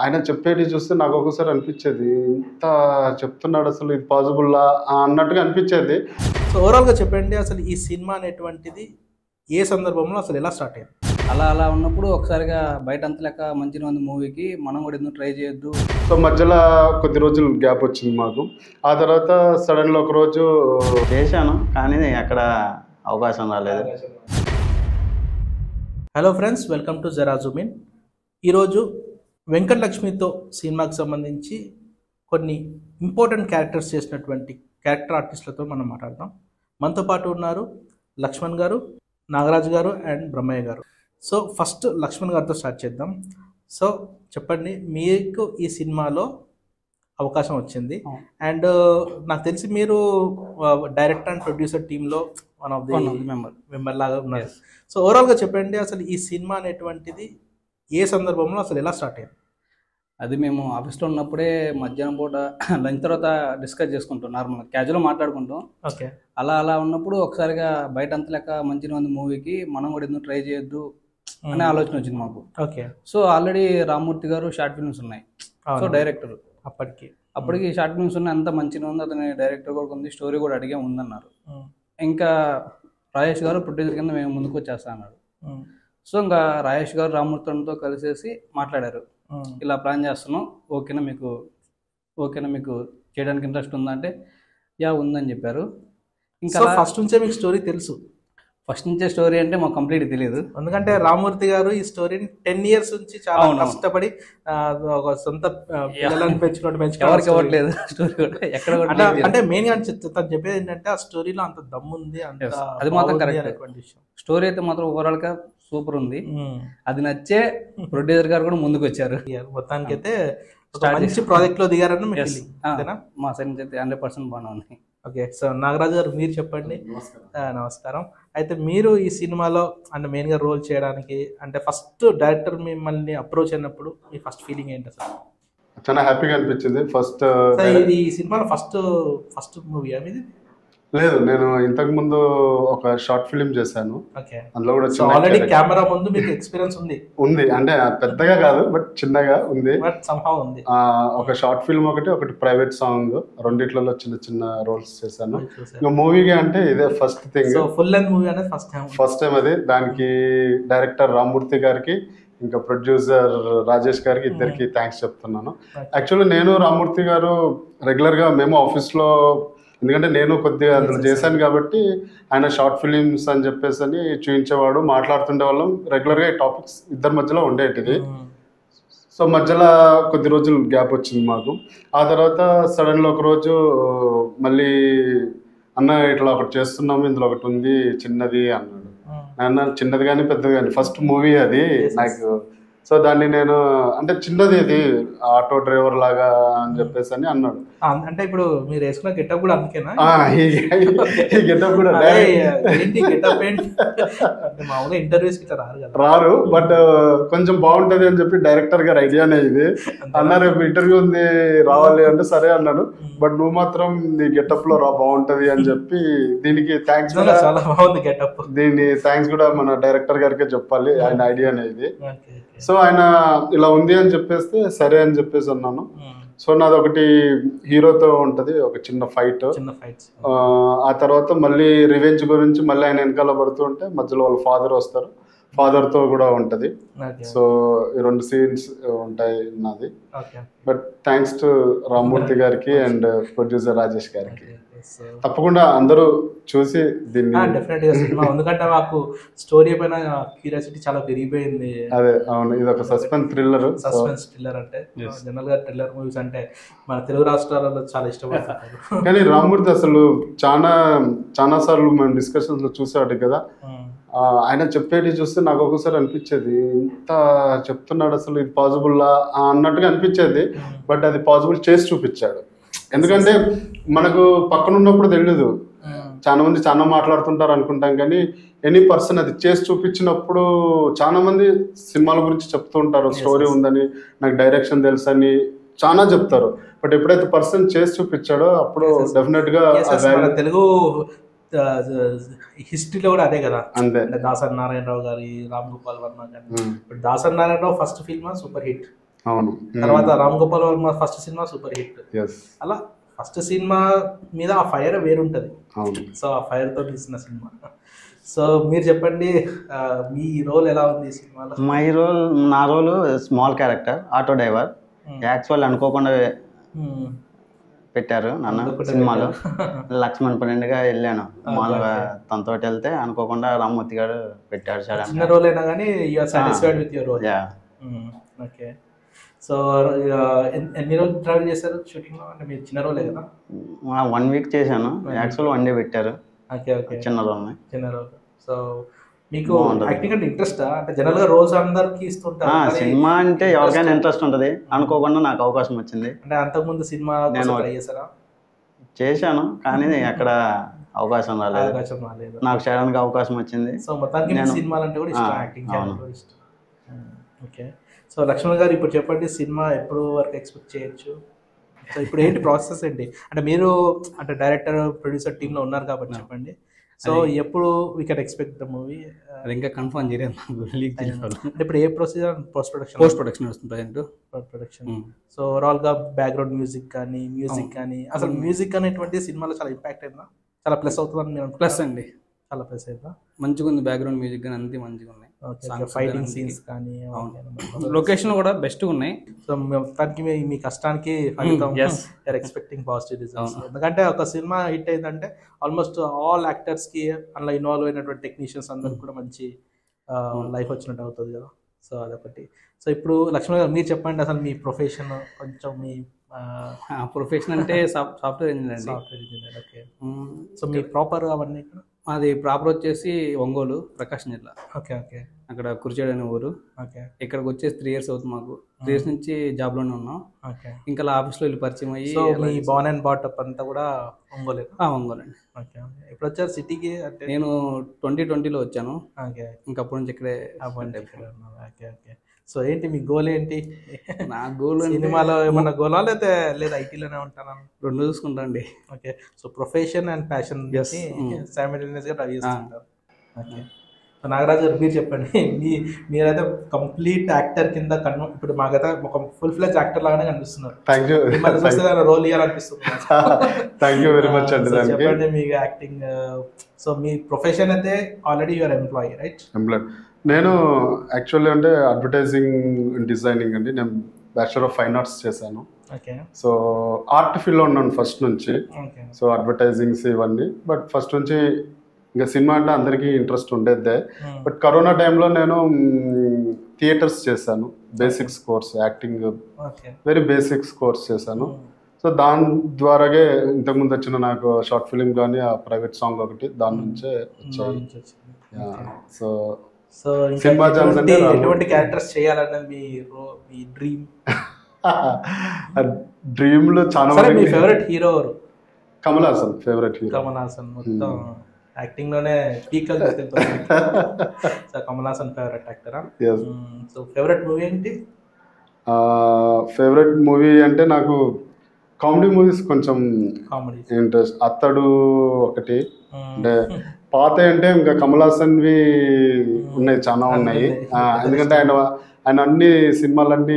ఆయన చెప్పేది చూస్తే నాకు ఒక్కొక్కసారి అనిపించేది, ఇంత చెప్తున్నాడు అసలు ఇది పాజిబుల్లా అన్నట్టుగా అనిపించేది. సో ఓవరాల్గా చెప్పండి, అసలు ఈ సినిమా అనేటువంటిది ఏ సందర్భంలో అసలు ఎలా స్టార్ట్ అయ్యింది? అలా ఉన్నప్పుడు ఒకసారిగా బయట అంత లెక్క మంచిగా ఉంది మూవీకి, మనం కూడా ఎందుకు ట్రై చేయొద్దు. సో మధ్యలో కొద్ది రోజులు గ్యాప్ వచ్చింది మాకు. ఆ తర్వాత సడన్గా ఒకరోజు చేశాను, కానీ అక్కడ అవకాశం రాలేదు. హలో ఫ్రెండ్స్, వెల్కమ్ టు జరా జూమ్ ఇన్. ఈరోజు వెంకటలక్ష్మితో సినిమాకి సంబంధించి కొన్ని ఇంపార్టెంట్ క్యారెక్టర్స్ చేసినటువంటి క్యారెక్టర్ ఆర్టిస్టులతో మనం మాట్లాడదాం. మనతో పాటు ఉన్నారు లక్ష్మణ్ గారు, నాగరాజు గారు అండ్ బ్రహ్మయ్య గారు. సో ఫస్ట్ లక్ష్మణ్ గారితో స్టార్ట్ చేద్దాం. సో చెప్పండి, మీకు ఈ సినిమాలో అవకాశం వచ్చింది అండ్ నాకు తెలిసి మీరు డైరెక్టర్ అండ్ ప్రొడ్యూసర్ టీంలో వన్ ఆఫ్ ది మెంబర్ లాగా ఉన్నారు. సో ఓవరాల్గా చెప్పండి, అసలు ఈ సినిమా అనేటువంటిది ఏ సందర్భంలో అసలు ఎలా స్టార్ట్ అయ్యింది? అది మేము ఆఫీస్లో ఉన్నప్పుడే మధ్యాహ్నం పూట లంచ్ తర్వాత డిస్కస్ చేసుకుంటాం, నార్మల్గా క్యాజువల్గా మాట్లాడుకుంటాం. ఓకే. అలా ఉన్నప్పుడు ఒకసారిగా బయట అంత లెక్క మంచిగా ఉంది మూవీకి, మనం కూడా ఎందుకు ట్రై చేయొద్దు అనే ఆలోచన వచ్చింది మాకు. ఓకే. సో ఆల్రెడీ రామ్మూర్తి గారు షార్ట్ ఫిల్మ్స్ ఉన్నాయి. సో డైరెక్టర్ అప్పటికి షార్ట్ ఫిల్మ్స్ ఉన్నాయి, అంత మంచిగా ఉంది, అతని డైరెక్టర్ కూడా ఉంది, స్టోరీ కూడా అడిగే ఉందన్నారు. ఇంకా రాజేష్ గారు ప్రొడ్యూసర్ కింద మేము ముందుకు వచ్చేస్తా అన్నాడు. సో ఇంకా రాజేష్ గారు రామ్మూర్తితో కలిసేసి మాట్లాడారు, ఇలా ప్లాన్ చేస్తున్నాం, ఓకేనా మీకు చేయడానికి ఇంట్రెస్ట్ ఉందా అంటే యా ఉందని చెప్పారు. ఇంకా ఫస్ట్ నుంచే మీకు స్టోరీ తెలుసు? ఫస్ట్ నుంచే స్టోరీ అంటే మాకు కంప్లీట్ తెలియదు, ఎందుకంటే రామ్మూర్తి గారు ఈ స్టోరీని 10 years నుంచి చాలా కష్టపడి ఒక సొంత పిల్లలను పెంచుకోవట్లేదు స్టోరీ కూడా ఎక్కడ అంటే మెయిన్ గా తను చెప్పేది ఏంటంటే ఆ స్టోరీలో అంత దమ్ము ఉంది, అది మాత్రం కరెక్ట్. స్టోరీ అయితే మాత్రం ఓవరాల్ గా సూపర్ ఉంది, అది నచ్చే ప్రొడ్యూసర్ గారు కూడా ముందుకు వచ్చారు. మొత్తానికి అయితే మంచి ప్రాజెక్ట్ లో దిగారని మా సైడ్ నుంచి అయితే 100% బాగానే ఉంది. ఓకే. సో నాగరాజు గారు మీరు చెప్పండి. నమస్కారం. అయితే మీరు ఈ సినిమాలో అంటే మెయిన్ గా రోల్ చేయడానికి అంటే ఫస్ట్ డైరెక్టర్ మిమ్మల్ని అప్రోచ్ అయినప్పుడు మీ ఫస్ట్ ఫీలింగ్ ఏంటి అసలు? చాలా హ్యాపీగా అనిపించింది. ఫస్ట్ ఇది ఈ సినిమాలో ఫస్ట్ మూవీ అనేది లేదు, నేను ఇంతకు ముందు ఒక షార్ట్ ఫిలిం చేశాను. అందులో కూడా ఆల్రెడీ కెమెరా ముందు మీకు ఎక్స్పీరియన్స్ ఉంది అంటే పెద్దగా కాదు, బట్ చిన్నగా ఉంది. ఒక షార్ట్ ఫిల్మ్ ఒకటి ప్రైవేట్ సాంగ్, రెండిట్లలో చిన్న చిన్న రోల్స్ చేశాను. ఇంకా మూవీగా అంటే ఇదే first thing, full length movie అనేది ఫస్ట్ టైం అది. దానికి డైరెక్టర్ రామ్మూర్తి గారికి ఇంకా ప్రొడ్యూసర్ రాజేష్ గారికి ఇద్దరికి థ్యాంక్స్ చెప్తున్నాను. యాక్చువల్లీ నేను రామ్మూర్తి గారు రెగ్యులర్గా మేము ఆఫీస్లో, ఎందుకంటే నేను కొద్దిగా అందులో చేశాను కాబట్టి ఆయన షార్ట్ ఫిలిమ్స్ అని చెప్పేసి అని చూపించేవాడు, మాట్లాడుతుండే వాళ్ళం రెగ్యులర్గా. ఈ టాపిక్స్ ఇద్దరి మధ్యలో ఉండేటిది. సో మధ్యలో కొద్ది రోజులు గ్యాప్ వచ్చింది మాకు. ఆ తర్వాత సడన్గా ఒకరోజు మళ్ళీ అన్న ఇట్లా ఒకటి చేస్తున్నాము, ఇందులో ఒకటి ఉంది చిన్నది అన్నాడు. అన్న చిన్నది కానీ పెద్దది కానీ ఫస్ట్ మూవీ అది నాకు. సో దాన్ని నేను అంటే చిన్నది ఇది ఆటో డ్రైవర్ లాగా అని చెప్పేసి అని అన్నాడు. అంటే ఇప్పుడు మీరు వేసుకున్న గెటప్ కూడా అందుకేనా? ఈ గెటప్ కూడా మామూలుగా ఇంటర్వ్యూస్ రారు, బట్ కొంచెం బాగుంటది అని చెప్పి డైరెక్టర్ గారు ఐడియానే ఇది. అన్నారు రేపు ఇంటర్వ్యూ ఉంది రావాలి అంటే సరే అన్నాడు, బట్ నువ్వు మాత్రం నీ గెటప్ లో రా బాగుంటది అని చెప్పి దీనికి థ్యాంక్స్ కూడా. చాలా బాగుంది గెటప్. దీన్ని థ్యాంక్స్ కూడా మన డైరెక్టర్ గారికే చెప్పాలి, ఆయన ఐడియానే ఇది. సో ఆయన ఇలా ఉంది అని చెప్పేస్తే సరే అని చెప్పేసి అన్నాను. సో నాది ఒకటి హీరోతో ఉంటది ఒక చిన్న ఫైట్. ఆ తర్వాత మళ్ళీ రివెంజ్ గురించి మళ్ళీ ఆయన వెనకాల పడుతూ ఉంటే మధ్యలో వాళ్ళ ఫాదర్ వస్తారు, ఫాదర్ తో కూడా ఉంటది. సో ఈ 2 scenes ఉంటాయి నాది. బట్ థ్యాంక్స్ టు రామ్మూర్తి గారికి అండ్ ప్రొడ్యూసర్ రాజేష్ గారికి. తప్పకుండా అందరూ చూసి దీన్ని డెఫినెట్గా సినిమా, ఎందుకంటే మాకు స్టోరీ పైన క్యూరియాసిటీ చాలా పెరిగిపోయింది. అదే అవును, ఇది ఒక సస్పెన్స్ థ్రిల్లర్ అంటే జనరల్ గా థ్రిల్లర్ మూవీస్ అంటే మన తెలుగు రాష్ట్రాలలో చాలా ఇష్టపడతారు. కానీ రామ్మూర్తి అసలు చాలా సార్లు మేము డిస్కషన్స్ లో చూసాడు కదా, ఆయన చెప్పేది చూస్తే నాకు ఒక్కొక్కసారి అనిపించేది, ఇంత చెప్తున్నాడు అసలు ఇది పాజిబుల్లా అన్నట్టుగా అనిపించేది. బట్ అది పాజిబుల్ చేసి చూపించాడు. ఎందుకంటే మనకు పక్కన ఉన్నప్పుడు తెలియదు, చాలా మంది చాలా మాట్లాడుతుంటారు అనుకుంటాం, కానీ ఎనీ పర్సన్ అది చేసి చూపించినప్పుడు చాలా మంది సినిమాల గురించి చెప్తూ ఉంటారు, స్టోరీ ఉందని, నాకు డైరెక్షన్ తెలుసని చాలా చెప్తారు. బట్ ఎప్పుడైతే పర్సన్ చేసి చూపించాడో అప్పుడు డెఫినెట్ గా తెలుగు హిస్టరీలో కూడా అదే కదా. దాసరి నారాయణరావు గారి, రామ్ గోపాల్ వర్మ గారి. Dasari Narayana Rao first film super hit, అవును. తర్వాత Ram Gopal Varma first cinema super hit. Yes. అలా ఫస్ట్ సినిమా మీద ఆ ఫైర్ వేరుంటది. అవును. సో ఆ ఫైర్ తో తీసిన సినిమా. సో మీరు చెప్పండి, మీ రోల్ ఎలా ఉంది ఈ సినిమాలో? నా role small character, auto driver. Actual అనుకోకుండా పెట్టారు నన్ను సినిమాలో. లక్ష్మణ్ ఫ్రెండ్గా వెళ్ళాను మామూలుగా, తనతో వెళ్తే అనుకోకుండా రామ్మూర్తి గారు పెట్టాడు. చిన్న రోల్ అయినా కానీ you are satisfied with your role. Okay. So ఎన్ని రోజులు ట్రావెల్ చేశారు షూటింగ్ లో? అంటే మీరు చిన్న రోలే కదా? 1 వీక్ చేశాను. యాక్చువల్ 1 డే పెట్టారు. Okay okay. చిన్న రోల్. సో మీకు యాక్టింగ్ అంటే ఇంట్రెస్టా? అంటే జనరల్ గా రోల్స్ అందరికి ఇస్తుంటారు. సినిమా అంటే ఎవరికైనా ఇంట్రెస్ట్ ఉంటుంది. అనుకోకుండా నాకు అవకాశం వచ్చింది. అంటే అంతకుముందు సినిమా నేను ట్రై చేశారా? చేశాను కానీ ఎక్కడ అవకాశం రాలేదు. నాకు చేయడానికి అవకాశం వచ్చింది. సో మొత్తానికి సినిమాలు అంటే కూడా ఇష్టం, యాక్టింగ్ చేయడం కూడా ఇష్టం. ఓకే. సో లక్ష్మణ్ గారు ఇప్పుడు చెప్పండి, సినిమా ఎప్పుడు వరకు ఎక్స్పెక్ట్ చేయొచ్చు? సో ఇప్పుడు ఏంటి ప్రాసెస్ ఏంటి? అంటే మీరు అంటే డైరెక్టర్ ప్రొడ్యూసర్ టీంలో ఉన్నారు కాబట్టి చెప్పండి. సో ఎప్పుడు we can expect the movie? అది ఇంకా కన్ఫర్మ్ చేయలేదు నాకు. అంటే ఇప్పుడు ఏ ప్రొసీజర్? పోస్ట్ ప్రొడక్షన్ వస్తుంది present. Post production. So overall గా బ్యాక్గ్రౌండ్ మ్యూజిక్ కానీ అసలు మ్యూజిక్ అనేటువంటి సినిమాలో చాలా ఇంపాక్ట్ అయిందా? చాలా ప్లస్ అవుతుందని మీరు? ప్లస్ అండి, చాలా ప్లస్ అయిందా? మంచిగా ఉంది. బ్యాక్గ్రౌండ్ మ్యూజిక్ కానీ అంతే మంచిగా ఉన్నాయి. ఫైటింగ్ సీన్స్ కానీ లొకేషన్ కూడా బెస్ట్ ఉన్నాయి. సో మొత్తానికి మీ కష్టానికి ఫలితం యూఆర్ ఎక్స్పెక్టింగ్ పాజిటివ్ రిజల్ట్స్. ఎందుకంటే ఒక సినిమా హిట్ అయిందంటే ఆల్మోస్ట్ ఆల్ యాక్టర్స్ కి అందులో ఇన్వాల్వ్ అయినటువంటి టెక్నీషియన్స్ అందరికి కూడా మంచి లైఫ్ వచ్చినట్టు అవుతుంది కదా. సో అదొకటి. సో ఇప్పుడు లక్ష్మణ్ గారు మీరు చెప్పండి, అసలు మీ ప్రొఫెషన్ కొంచెం మీ ప్రొఫెషన్ అంటే software engineer. Software engineer. Okay. So మీ ప్రాపర్ అవన్నీ? అది ప్రాపర్ వచ్చేసి ఒంగోలు, ప్రకాశం జిల్లా. Okay okay. అక్కడ కుర్చేడు అనే ఊరు. ఓకే. ఇక్కడికి వచ్చేసి 3 years అవుతుంది మాకు. 3 years నుంచి జాబ్ లోనే ఉన్నాం. ఓకే. ఇంకా ఆఫీస్ లో వెళ్ళి పరిచయం అయ్యి. సో మీ బార్న్ అండ్ బాటప్ అంతా కూడా ఒంగోలే? ఒంగోలు అండి. ఓకే. ఎప్పుడు వచ్చారు సిటీకి? అంటే నేను 2020లో వచ్చాను. ఓకే. ఇంకా అప్పటి నుంచి ఇక్కడే. Okay okay. సో ఏంటి మీ గోల్ ఏంటి? నా గోల్ సినిమాలో ఏమన్నా గోలా లేదా ఐటీలోనే ఉంటాను? 2 చూసుకుంటా అండి. Okay. So profession and passion simultaneous గా ట్రై చేస్తుంటారు. ఓకే. సో నాగరాజు గారు మీరు చెప్పండి, మీరైతే కంప్లీట్ యాక్టర్ కింద ఇప్పుడు మాకైతే ఒక ఫుల్ ఫ్లెజ్ యాక్టర్ లాగానే కనిపిస్తున్నారు. మిమ్మల్ని చూస్తే రోల్ ఇవ్వాలనిపిస్తుంది. థ్యాంక్ యూ వెరీ మచ్ అండి. చెప్పండి మీ యాక్టింగ్. సో మీ ప్రొఫెషన్ అయితే already your employee, right? Employee. నేను యాక్చువల్లీ అంటే అడ్వర్టైజింగ్ డిజైనింగ్ అండి. నేను బ్యాచులర్ ఆఫ్ ఫైన్ ఆర్ట్స్ చేశాను. ఓకే. సో ఆర్ట్ ఫీల్డ్లో ఉన్నాను ఫస్ట్ నుంచి. సో అడ్వర్టైజింగ్స్ ఇవన్నీ. బట్ ఫస్ట్ నుంచి ఇంకా సినిమా అంటే అందరికీ ఇంట్రెస్ట్ ఉండేదే. బట్ కరోనా టైంలో నేను థియేటర్స్ చేశాను. Basics course, acting very basics course చేశాను. సో దాని ద్వారాగే ఇంతకుముందు వచ్చిన నాకు షార్ట్ ఫిలిం కానీ ఆ ప్రైవేట్ సాంగ్ ఒకటి దాని నుంచే వచ్చాయి. సో సో సినిమా అంటే ఎటువంటి క్యారెక్టర్స్ చేయాలన్నది మీ డ్రీమ్? డ్రీమ్లో చాలా. మీ ఫేవరెట్ హీరో ఎవరు? Kamal Haasan favourite hero. కమల్ హాసన్ మొత్తం యాక్టింగ్ లోనే పీకల్ తీసుకెళ్తారు. సో కమల్ హాసన్ ఫేవరెట్ యాక్టరా? సో ఫేవరెట్ మూవీ ఏంటి? ఫేవరెట్ మూవీ అంటే నాకు కామెడీ మూవీస్ కొంచెం ఇంట్రెస్ట్. అత్తడు ఒకటి. అంటే పాత అంటే ఇంకా కమల్ హాసన్వి ఉన్నాయి, చాలా ఉన్నాయి. ఎందుకంటే ఆయన అన్ని సినిమాలన్నీ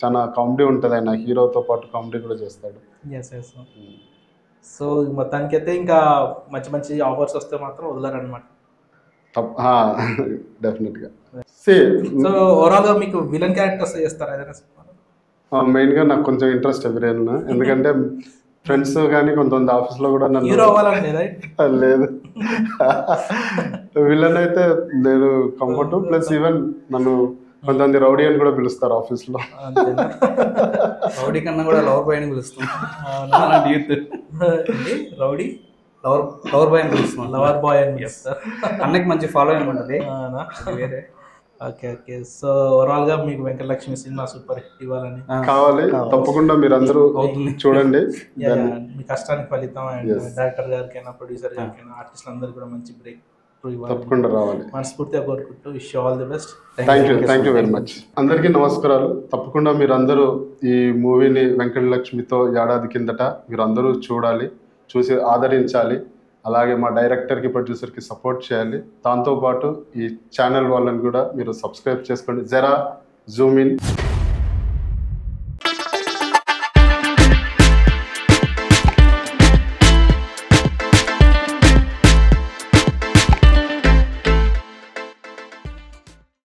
చాలా కామెడీ ఉంటుంది. ఆయన హీరోతో పాటు కామెడీ కూడా చేస్తాడు. సో మొత్తానికి అయితే ఇంకా మంచి మంచి ఆఫర్స్ వస్తే మాత్రం వదలరనమాట. డెఫినెట్గా. సో ఓవరాల్ గా మీకు విలన్ క్యారెక్టర్స్ చేస్తారా ఏదైనా సినిమాలో? మెయిన్గా నాకు కొంచెం ఇంట్రెస్ట్ విలన్. ఎందుకంటే ఫ్రెండ్స్ కానీ కొంతమంది ఆఫీస్లో కూడా నన్ను హీరో అవ్వాలండి. లేదు, విలన్ అయితే నేను కంఫర్ట్. ప్లస్ ఈవెన్ నన్ను కొంతమంది రౌడీ అని కూడా పిలుస్తారు ఆఫీస్లో. రౌడీ కన్నా కూడా లవర్ బాయ్ అని పిలుస్తాం. రౌడీ లవర్ బాయ్ అని పిలుస్తాం. లవర్ బాయ్ అని పిలుస్తారు. అన్నకి మంచి ఫాలోయింగ్ ఉంటుంది వేరే. Okay okay. సో ఓవరాల్ గా మీకు వెంకటలక్ష్మి సినిమా సూపర్ హిట్ ఇవ్వాలని కావాలి. తప్పకుండా మీరు అందరూ చూడండి. మీ కష్టానికి ఫలితం. అండ్ డైరెక్టర్ గారికైనా, ప్రొడ్యూసర్ గారికైనా, ఆర్టిస్ట్ అందరికీ కూడా మంచి బ్రేక్ తప్పకుండా రావాలి మనస్ఫూర్తిగా కోరుకుంటూ wish you all the best. Thank you very much. అందరికీ నమస్కారాలు. తప్పకుండా మీరు అందరూ ఈ మూవీని వెంకటలక్ష్మితో ఏడాది కిందట మీరు అందరూ చూడాలి, చూసి ఆదరించాలి. అలాగే మా డైరెక్టర్కి, ప్రొడ్యూసర్కి సపోర్ట్ చేయాలి. దాంతోపాటు ఈ ఛానల్ వాళ్ళని కూడా మీరు సబ్స్క్రైబ్ చేసుకోండి. జరా జూమ్ ఇన్.